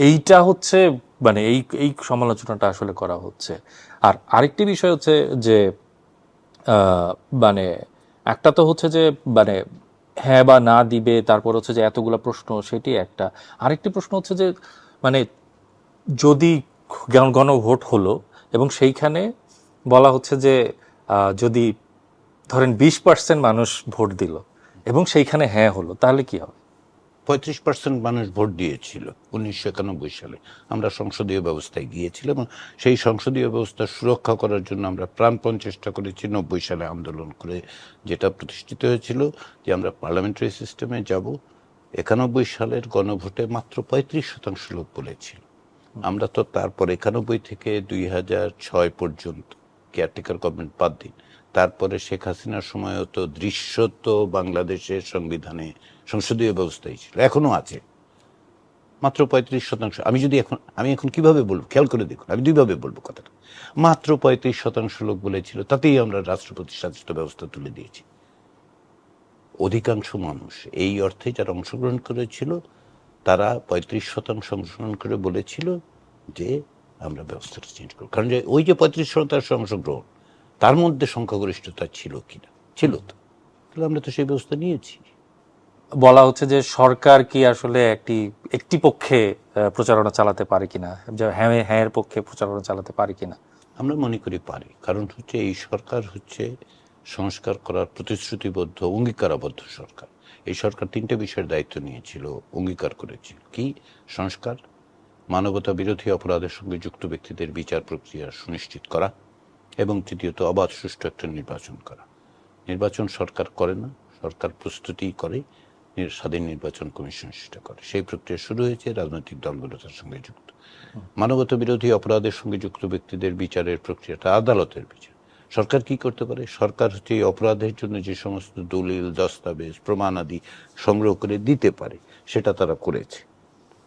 এইটা হচ্ছে মানে এই এই সমালোচনাটা আসলে করা হচ্ছে। আর আরেকটি বিষয় হচ্ছে যে মানে একটা তো হচ্ছে যে মানে হ্যাঁ বা না দিবে, তারপর হচ্ছে যে এতগুলা প্রশ্ন, সেটি একটা। আরেকটি প্রশ্ন হচ্ছে যে মানে যদি গণভোট হলো এবং সেইখানে বলা হচ্ছে যে যদি ধরেন 20% মানুষ ভোট দিল এবং সেইখানে হ্যাঁ হলো, তাহলে কি হবে? 35% মানুষ ভোট দিয়েছিল 1991 সালে। আমরা সংসদীয় ব্যবস্থায় গিয়েছিলাম এবং সেই সংসদীয় ব্যবস্থা সুরক্ষা করার জন্য আমরা প্রাণপণ চেষ্টা করেছি 90 সালে আন্দোলন করে, যেটা প্রতিষ্ঠিত হয়েছিল যে আমরা পার্লামেন্টারি সিস্টেমে যাব। 91 সালের গণভোটে মাত্র 35% লোক বলেছিল। আমরা তো তারপর 91 থেকে 2006 পর্যন্ত কেয়ারটেকার গভর্নমেন্ট বাদ দিন, তারপরে শেখ হাসিনার সময়ও তো দৃশ্যত বাংলাদেশের সংবিধানে সংসদীয় ব্যবস্থাই ছিল, এখনো আছে, মাত্র 35%। আমি এখন কিভাবে বলবো, খেয়াল করে দেখুন, আমি দুইভাবে বলবো কথাটা। মাত্র 35% লোক বলেছিল, তাতেই আমরা রাষ্ট্রপতি শাসিত ব্যবস্থা তুলে দিয়েছি। অধিকাংশ মানুষ এই অর্থে যারা অংশগ্রহণ করেছিল, তারা 35% অংশগ্রহণ করে বলেছিল যে আমরা ব্যবস্থাটা চেঞ্জ করব। কারণ যে ওই যে 35% অংশগ্রহণ, তার মধ্যে সংখ্যাগরিষ্ঠতা ছিল কিনা, ছিল তো, তাহলে আমরা তো সেই ব্যবস্থা নিয়েছি। বলা হচ্ছে যে সরকার কি আসলে একটি পক্ষে প্রচারণা চালাতে পারে কিনা, যে হ্যাঁ হ্যাঁ এর পক্ষে প্রচারণা চালাতে পারে কিনা? আমরা মনে করি পারি, কারণ হচ্ছে এই সরকার হচ্ছে সংস্কার করার প্রতিশ্রুতিবদ্ধ, অঙ্গীকারাবদ্ধ সরকার। এই সরকার তিনটে বিষয়ের দায়িত্ব নিয়েছিল, অঙ্গীকার করেছিল। কি সংস্কার? মানবতা বিরোধী অপরাধের সঙ্গে যুক্ত ব্যক্তিদের বিচার প্রক্রিয়া সুনিশ্চিত করা, এবং তৃতীয়ত অবাধ সুষ্ঠু একটা নির্বাচন করা। নির্বাচন সরকার করে না, সরকার প্রস্তুতি করে, স্বাধীন নির্বাচন কমিশন সেটা করে। সেই প্রক্রিয়া শুরু হয়েছে, রাজনৈতিক দলগুলো তার সঙ্গে যুক্ত। মানবতা বিরোধী অপরাধের সঙ্গে যুক্ত ব্যক্তিদের বিচারের প্রক্রিয়াটা আদালতের বিচার। সরকার কি করতে পারে? সরকার হচ্ছে এই অপরাধের জন্য যে সমস্ত দলিল, দস্তাবেজ, প্রমাণাদি সংগ্রহ করে দিতে পারে, সেটা তারা করেছে,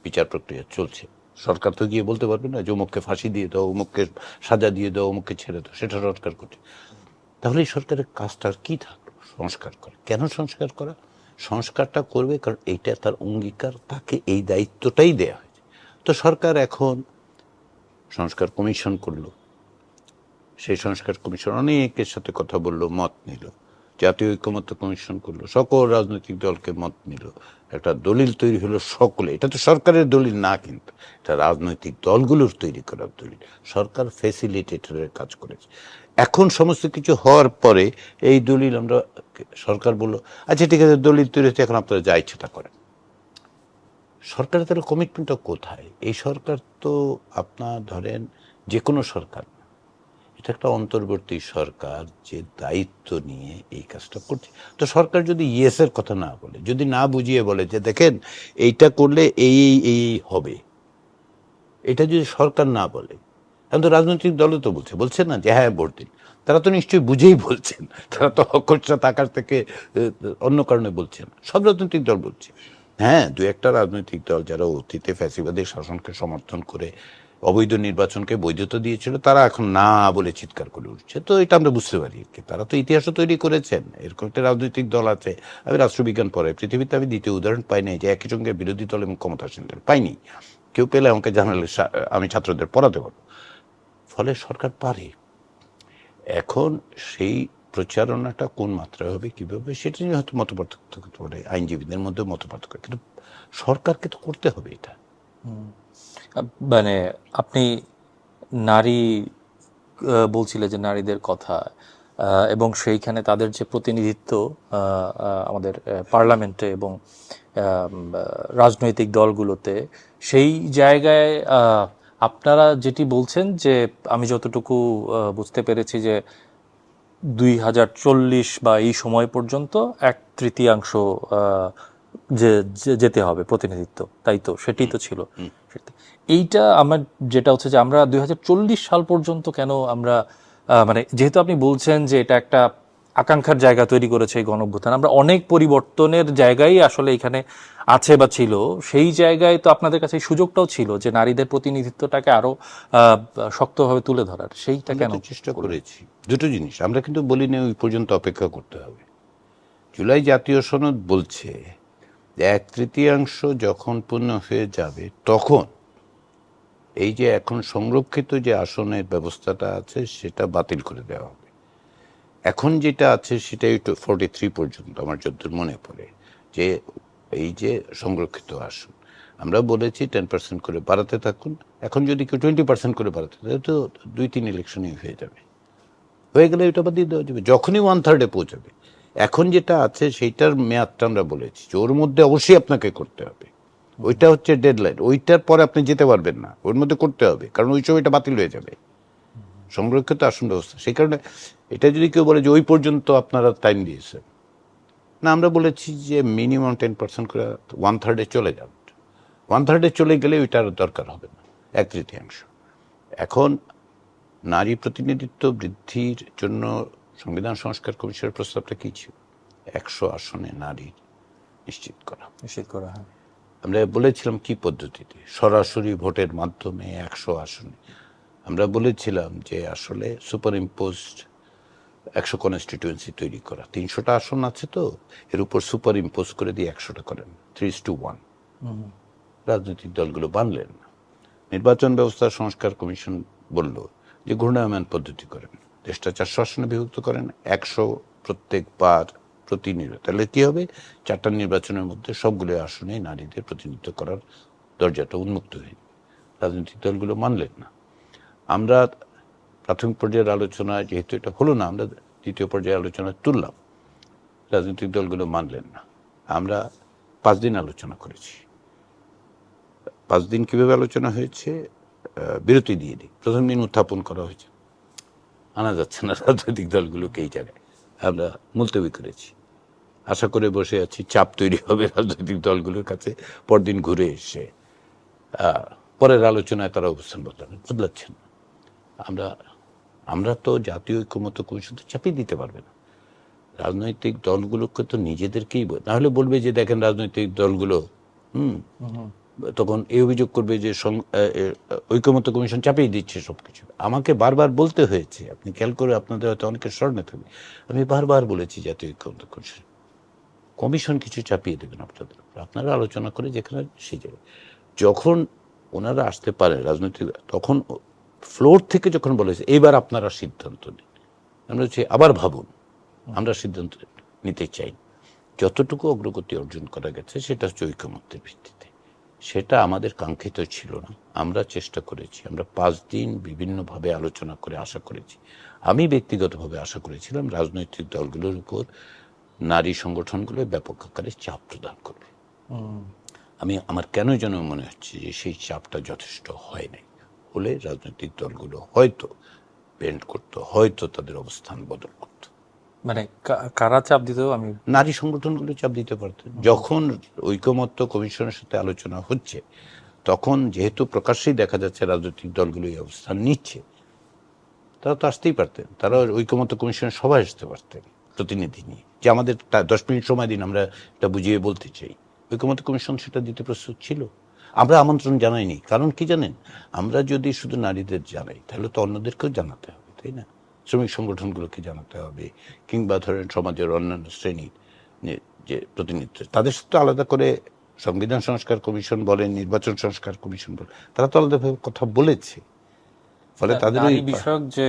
বিচার প্রক্রিয়া চলছে। সরকার তো গিয়ে বলতে পারবে না যে অমুককে ফাঁসি দিয়ে দাও, অমুককে সাজা দিয়ে দাও, অমুককে ছেড়ে দাও, সেটা সরকার করছে। তাহলে এই সরকারের কাজটার কি থাকলো? সংস্কার করা। কেন সংস্কার করা? সংস্কারটা করবে কারণ এইটা তার অঙ্গীকার, তাকে এই দায়িত্বটাই দেয়া হয়েছে। তো সরকার এখন সংস্কার কমিশন করলো, সেই সংস্কার কমিশন অনেকের সাথে কথা বললো, মত নিল। জাতীয় ঐকমত্য কমিশন করলো, সকল রাজনৈতিক দলকে মত নিল, একটা দলিল তৈরি হলো সকলে। এটা তো সরকারের দলিল না, কিন্তু এটা রাজনৈতিক দলগুলোর তৈরি করার দলিল। সরকার ফ্যাসিলিটেটরের কাজ করেছে। এখন সমস্ত কিছু হওয়ার পরে এই দলিল আমরা, সরকার বললো আচ্ছা ঠিক আছে দলিল তৈরি হচ্ছে, এখন আপনারা যা ইচ্ছেটা করেন। সরকারের তাহলে কমিটমেন্টটা কোথায়? এই সরকার তো আপনার ধরেন যে কোনো সরকার, এটা একটা অন্তর্বর্তী সরকার যে দায়িত্ব নিয়ে এই কাজটা করছে। তো সরকার যদি ইয়েসের কথা না বলে, যদি না বুঝিয়ে বলে যে দেখেন এইটা করলে এই এই হবে, এটা যদি সরকার না বলে, এখন তো রাজনৈতিক দলও তো বলছে না যে হ্যাঁ ভোট দিন, তারা তো নিশ্চয়ই বুঝেই বলছেন, তারা তো অকস্মাৎ আকাশ থেকে অন্য কারণে বলছেন। সব রাজনৈতিক দল বলছে। হ্যাঁ, দু একটা রাজনৈতিক দল যারা অতীতে ফ্যাসিবাদী শাসনকে সমর্থন করে অবৈধ নির্বাচনকে বৈধতা দিয়েছিল, তারা এখন না বলে চিৎকার করে উঠছে। তো এটা আমরা বুঝতে পারি, তারা তো ইতিহাসও তৈরি করেছেন। এরকম একটা রাজনৈতিক দল আছে। আমি রাষ্ট্রবিজ্ঞান পড়াই, পৃথিবীতে আমি দ্বিতীয় উদাহরণ পাই নাই যে একই সঙ্গে বিরোধী দল এবং ক্ষমতাসীন দল পাইনি। কেউ পেলে আমাকে জানালে আমি ছাত্রদের পড়াতে পারবো। ফলে সরকার পারে। এখন সেই প্রচারণাটা কোন মাত্রায় হবে, কিভাবে, সেটা নিয়ে হয়তো মত পার্থক্য থাকতে পারে, আইনজীবীদের মধ্যে মত পার্থক্য, কিন্তু সরকারকে তো করতে হবে এটা। মানে আপনি নারী বলছিলেন যে নারীদের কথা, এবং সেইখানে তাদের যে প্রতিনিধিত্ব আমাদের পার্লামেন্টে এবং রাজনৈতিক দলগুলোতে, সেই জায়গায় আপনারা যেটি বলছেন যে আমি যতটুকু বুঝতে পেরেছি যে 2040 বা এই সময় পর্যন্ত 1/3 যেতে হবে প্রতিনিধিত্ব, তাই তো? সেটি তো ছিল। এইটা আমার যেটা হচ্ছে যে আমরা 2040 সাল পর্যন্ত কেন আমরা মানে যেহেতু আপনি বলছেন যে এটা একটা আকাঙ্ক্ষার জায়গা তৈরি করেছে এই গণঅভ্যুত্থান, আমরা অনেক পরিবর্তনের জায়গায় আসলে এখানে আছে বা ছিল, সেই জায়গায় তো আপনাদের কাছে এই সুযোগটাও ছিল যে নারীদের প্রতিনিধিত্বটাকে আরো শক্তভাবে তুলে ধরার। সেইটা কেন চেষ্টা করেছি? দুটো জিনিস আমরা কিন্তু বলি না ওই পর্যন্ত অপেক্ষা করতে হবে। জুলাই জাতীয় সনদ বলছে 1/3 যখন পূর্ণ হয়ে যাবে, তখন এই যে এখন সংরক্ষিত যে আসনের ব্যবস্থাটা আছে সেটা বাতিল করে দেওয়া হবে। এখন যেটা আছে সেটাই 43 পর্যন্ত আমার যতদূর মনে পড়ে, যে এই যে সংরক্ষিত আসন আমরা বলেছি 10% করে বাড়াতে থাকুন। এখন যদি কেউ 20% করে বাড়াতে থাকে, তো 2-3 ইলেকশনই হয়ে যাবে। হয়ে গেলে এটা বাদ দিয়ে দেওয়া যাবে যখনই 1/3 পৌঁছাবে। এখন যেটা আছে সেইটার মেয়াদটা আমরা বলেছি যে ওর মধ্যে অবশ্যই আপনাকে করতে হবে। ওইটা হচ্ছে ডেডলাইন, ওইটার পরে আপনি যেতে পারবেন না, ওর মধ্যে করতে হবে, কারণ ওই সময়টা বাতিল হয়ে যাবে সংরক্ষিত আসন ব্যবস্থা। সেই কারণে এটা যদি কেউ বলে যে ওই পর্যন্ত আপনারা টাইম দিয়েছেন, না, আমরা বলেছি যে মিনিমাম 10% করে 1/3 চলে যান। 1/3 চলে গেলে ওইটার দরকার হবে না 1/3। এখন নারী প্রতিনিধিত্ব বৃদ্ধির জন্য সংবিধান সংস্কার কমিশনের প্রস্তাবটা কি ছিল? 100 আসনে নারী নিশ্চিত করা। হ্যাঁ। আমরা বলেছিলাম কি পদ্ধতিতে, সরাসরি ভোটের মাধ্যমে 100 আসনে। আমরা বলেছিলাম যে আসলে সুপার ইম্পোজড 100 কনস্টিটিউয়েন্সি তৈরি করা। 300টা আসন আছে, তো এর উপর সুপার ইম্পোজ করে দিয়ে 100টা করেন, 3:1। রাজনৈতিক দলগুলো বানলেন না। নির্বাচন ব্যবস্থা সংস্কার কমিশন বলল যে ঘূর্ণায়মান পদ্ধতি করেন, দেশটা 400 আসনে বিভক্ত করেন, 100 প্রত্যেকবার প্রতিনিধিত্ব। তাহলে কি হবে, 4টা নির্বাচনের মধ্যে সবগুলো আসনে নারীদের প্রতিনিধিত্ব করার দরজাটা উন্মুক্ত হয়ে যাবে। রাজনৈতিক দলগুলো মানলেন না। আমরা প্রাথমিক পর্যায়ের আলোচনায় যেহেতু এটা হলো না, আমরা দ্বিতীয় পর্যায়ে আলোচনা তুললাম, রাজনৈতিক দলগুলো মানলেন না। আমরা 5 দিন আলোচনা করেছি। 5 দিন কিভাবে আলোচনা হয়েছে, বিরতি দিয়ে দিই। প্রথম দিন উত্থাপন করা হয়েছে, আনা যাচ্ছে না রাজনৈতিক দলগুলোকে এই জায়গায়, আমরা মুলতবি করেছি। আশা করে বসে আছি চাপ তৈরি হবে রাজনৈতিক দলগুলোর কাছে, পরদিন ঘুরে এসে পরের আলোচনায় তারা অবস্থান বদলাচ্ছেন না। আমরা তো জাতীয় ঐক্যমত্য কমিশন তো চাপিয়ে দিতে পারবে না। রাজনৈতিক দলগুলোকে তো নিজেদেরকেই, নাহলে বলবে যে দেখেন রাজনৈতিক দলগুলো তখন এই অভিযোগ করবে যে ঐক্যমত্য কমিশন চাপিয়ে দিচ্ছে সবকিছু। আমাকে বারবার বলতে হয়েছে, আপনি খেয়াল করে আপনাদের হয়তো অনেকের স্মরণে থাকবে, আমি বারবার বলেছি জাতীয় ঐক্যমত্য কমিশন কিছু চাপিয়ে দেবেন আপনাদের, আপনারা আলোচনা করে যেখানে সেই জায়গায় যখন ওনারা আসতে পারেন রাজনৈতিক, তখন ফ্লোর থেকে যখন বলেছে এবার আপনারা সিদ্ধান্ত নিন, আমরা হচ্ছে আবার ভাবুন, আমরা সিদ্ধান্ত নিতে চাই। যতটুকু অগ্রগতি অর্জন করা গেছে সেটা হচ্ছে ঐক্যমত্যের ভিত্তিতে, সেটা আমাদের কাঙ্ক্ষিত ছিল না। আমরা চেষ্টা করেছি, আমরা 5 দিন বিভিন্নভাবে আলোচনা করে আশা করেছি। আমি ব্যক্তিগতভাবে আশা করেছিলাম রাজনৈতিক দলগুলোর উপর নারী সংগঠনগুলো ব্যাপক আকারে চাপ প্রদান করবে। আমার কেন যেন মনে হচ্ছে যে সেই চাপটা যথেষ্ট হয় নাই, হলে রাজনৈতিক দলগুলো হয়তো বেন্ড করত, হয়তো তাদের অবস্থান বদল করত। মানে কারা চাপ দিত? আমি নারী সংগঠনগুলো চাপ দিতে পারতেন। যখন ঐকমত্য কমিশনের সাথে আলোচনা হচ্ছে, তখন যেহেতু প্রকাশ্যেই দেখা যাচ্ছে রাজনৈতিক দলগুলো এই অবস্থান নিচ্ছে, তারা তো আসতেই পারতেন, তারা ঐকমত্য কমিশনের সভায় আসতে পারতেন প্রতিনিধি নিয়ে, যে আমাদের 10 মিনিট সময় দিন, আমরা এটা বুঝিয়ে বলতে চাই। ঐকমত্য কমিশন সেটা দিতে প্রস্তুত ছিল। আমরা আমন্ত্রণ জানাইনি, কারণ কি জানেন, আমরা যদি শুধু নারীদের জানাই তাহলে তো অন্যদেরকেও জানাতে হবে, তাই না? শ্রমিক সংগঠনগুলোকে জানাতে হবে, কিংবা ধরেন সমাজের অন্যান্য শ্রেণীর যে প্রতিনিধিত্ব, তাদের সাথে আলাদা করে সংবিধান সংস্কার কমিশন বলেন, নির্বাচন সংস্কার কমিশন বলেন, তারা তো আলাদাভাবে কথা বলেছে। ফলে তাদের নারী বিষয়ক যে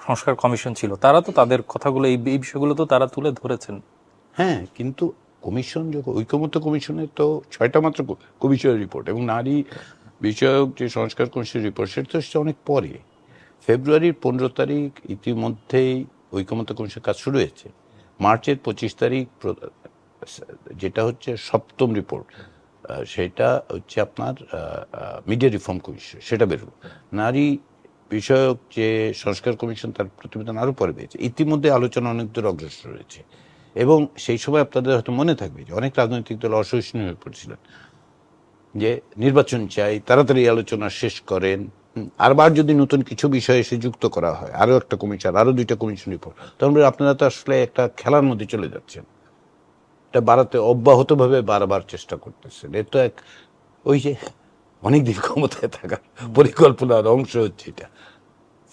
সংস্কার কমিশন ছিল, তারা তো তাদের কথাগুলো, এই বিষয়গুলো তো তারা তুলে ধরেছেন। হ্যাঁ, কিন্তু কমিশন যখন ঐকমত্য কমিশনের তো 6টা মাত্র কমিশনের রিপোর্ট, এবং নারী বিষয়ক যে সংস্কার কমিশনের রিপোর্ট সেটা তো অনেক পরে। ফেব্রুয়ারির 15 তারিখ ইতিমধ্যেই ঐকমত্য কমিশনের কাজ শুরু হয়েছে। মার্চের 25 তারিখ যেটা হচ্ছে 7ম রিপোর্ট, সেটা হচ্ছে আপনার মিডিয়া রিফর্ম কমিশন, সেটা বেরোলো। নারী বিষয়ক যে সংস্কার কমিশন তার প্রতিবেদন আরও পরে পেয়েছে। ইতিমধ্যে আলোচনা অনেক দূর অগ্রসর হয়েছে, এবং সেই সময় আপনাদের হয়তো মনে থাকবে যে অনেক রাজনৈতিক দল অসহিষ্ণু হয়ে পড়েছিলেন যে নির্বাচন চাই, তাড়াতাড়ি আলোচনা শেষ করেন, আরবার যদি নতুন কিছু বিষয় এসে যুক্ত করা হয়, আরও একটা কমিশন, আরও 2টা কমিশন রিপোর্ট, তখন আপনারা তো আসলে একটা খেলার মধ্যে চলে যাচ্ছেন। এটা বাড়াতে অব্যাহতভাবে বারবার চেষ্টা করতেছেন। এ তো এক ওই যে অনেকদিন ক্ষমতায় থাকার পরিকল্পনার অংশ হচ্ছে এটা।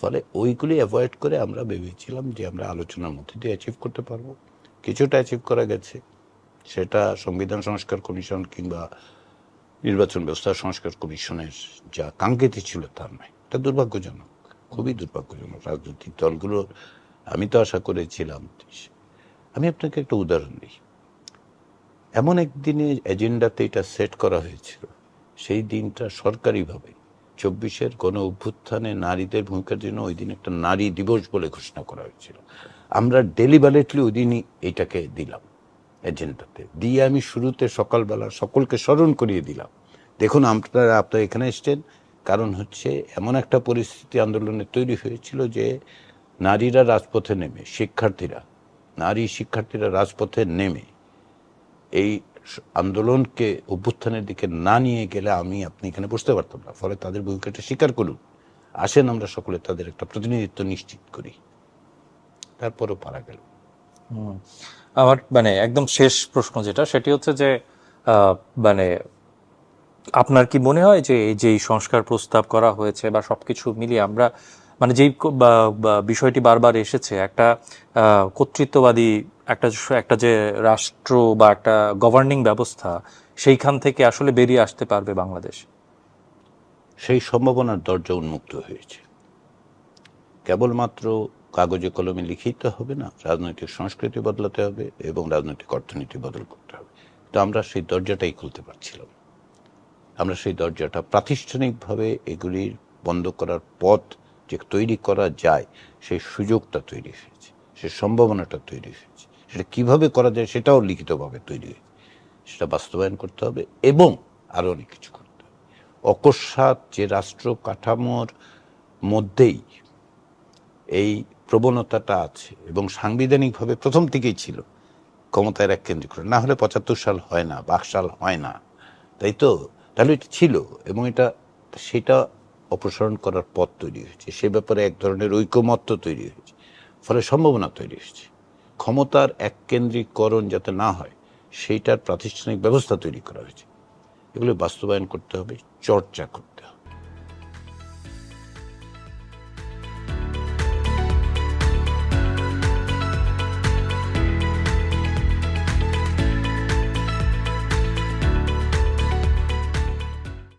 ফলে ওইগুলি অ্যাভয়েড করে আমরা ভেবেছিলাম যে আমরা আলোচনার মধ্যে দিয়ে অ্যাচিভ করতে পারবো। কিছুটা অ্যাচিভ করা গেছে, সেটা সংবিধান সংস্কার কমিশন কিংবা নির্বাচন ব্যবস্থা সংস্কার কমিশনের যা কাঙ্ক্ষিত ছিল তার নয়। এটা দুর্ভাগ্যজনক, খুবই দুর্ভাগ্যজনক। রাজনৈতিক দলগুলোর, আমি তো আশা করেছিলাম। আমি আপনাকে একটা উদাহরণ দিই। এমন একদিনে এজেন্ডাতে এটা সেট করা হয়েছিল, সেই দিনটা সরকারিভাবে 24-এর গণ অভ্যুত্থানে নারীদের ভূমিকার জন্য ওই দিন একটা নারী দিবস বলে ঘোষণা করা হয়েছিল। আমরা ডেলিবারেটলি ওই দিনই এইটাকে দিলাম এজেন্ডাতে, দিয়ে আমি শুরুতে সকালবেলা সকলকে স্মরণ করিয়ে দিলাম, দেখুন আপনারা এখানে এসছেন, কারণ হচ্ছে এমন একটা পরিস্থিতি আন্দোলনে তৈরি হয়েছিল যে নারীরা রাজপথে নেমে, নারী শিক্ষার্থীরা রাজপথে নেমে এই আন্দোলনকে অভ্যুত্থানের দিকে না নিয়ে গেলে আপনি এখানে বসতে পারতাম না। ফলে তাদের ভূমিকাটা স্বীকার করুন, আসেন আমরা সকলে তাদের একটা প্রতিনিধিত্ব নিশ্চিত করি। তারপরও পারা গেল। আমার মানে একদম শেষ প্রশ্ন যেটা, সেটি হচ্ছে যে মানে আপনার কি মনে হয় যে এই যে সংস্কার প্রস্তাব করা হয়েছে বা সবকিছু মিলিয়ে আমরা মানে যেই বিষয়টি বারবার এসেছে, একটা কর্তৃত্ববাদী একটা যে রাষ্ট্র বা একটা গভর্নিং ব্যবস্থা, সেইখান থেকে আসলে বেরিয়ে আসতে পারবে বাংলাদেশ? সেই সম্ভাবনার দরজা উন্মুক্ত হয়েছে। কেবলমাত্র কাগজে কলমে লিখেই তো হবে না, রাজনৈতিক সংস্কৃতি বদলাতে হবে এবং রাজনৈতিক অর্থনীতি বদল করতে হবে। তো আমরা সেই দরজাটাই খুলতে পারছিলাম। আমরা সেই দরজাটা প্রাতিষ্ঠানিকভাবে এগুলির বন্ধ করার পথ যে তৈরি করা যায়, সেই সুযোগটা তৈরি হয়েছে, সেই সম্ভাবনাটা তৈরি হয়েছে। সেটা কিভাবে করা যায় সেটাও লিখিতভাবে তৈরি হয়েছে। সেটা বাস্তবায়ন করতে হবে এবং আরও অনেক কিছু করতে হবে। অকস্মাৎ যে রাষ্ট্র কাঠামোর মধ্যেই এই প্রবণতাটা আছে এবং সাংবিধানিকভাবে প্রথম থেকেই ছিল, ক্ষমতার এক কেন্দ্রীকরণ না হলে ৭৫ সাল হয় না, ৫ সাল হয় না, তাই তো? তাহলে এটা ছিল এবং সেটা অপসারণ করার পথ তৈরি হয়েছে। সে ব্যাপারে এক ধরনের ঐকমত্য তৈরি হয়েছে, ফলে সম্ভাবনা তৈরি হয়েছে। ক্ষমতার এক কেন্দ্রীকরণ যাতে না হয় সেইটার প্রাতিষ্ঠানিক ব্যবস্থা তৈরি করা হয়েছে। এগুলো বাস্তবায়ন করতে হবে, চর্চা করতে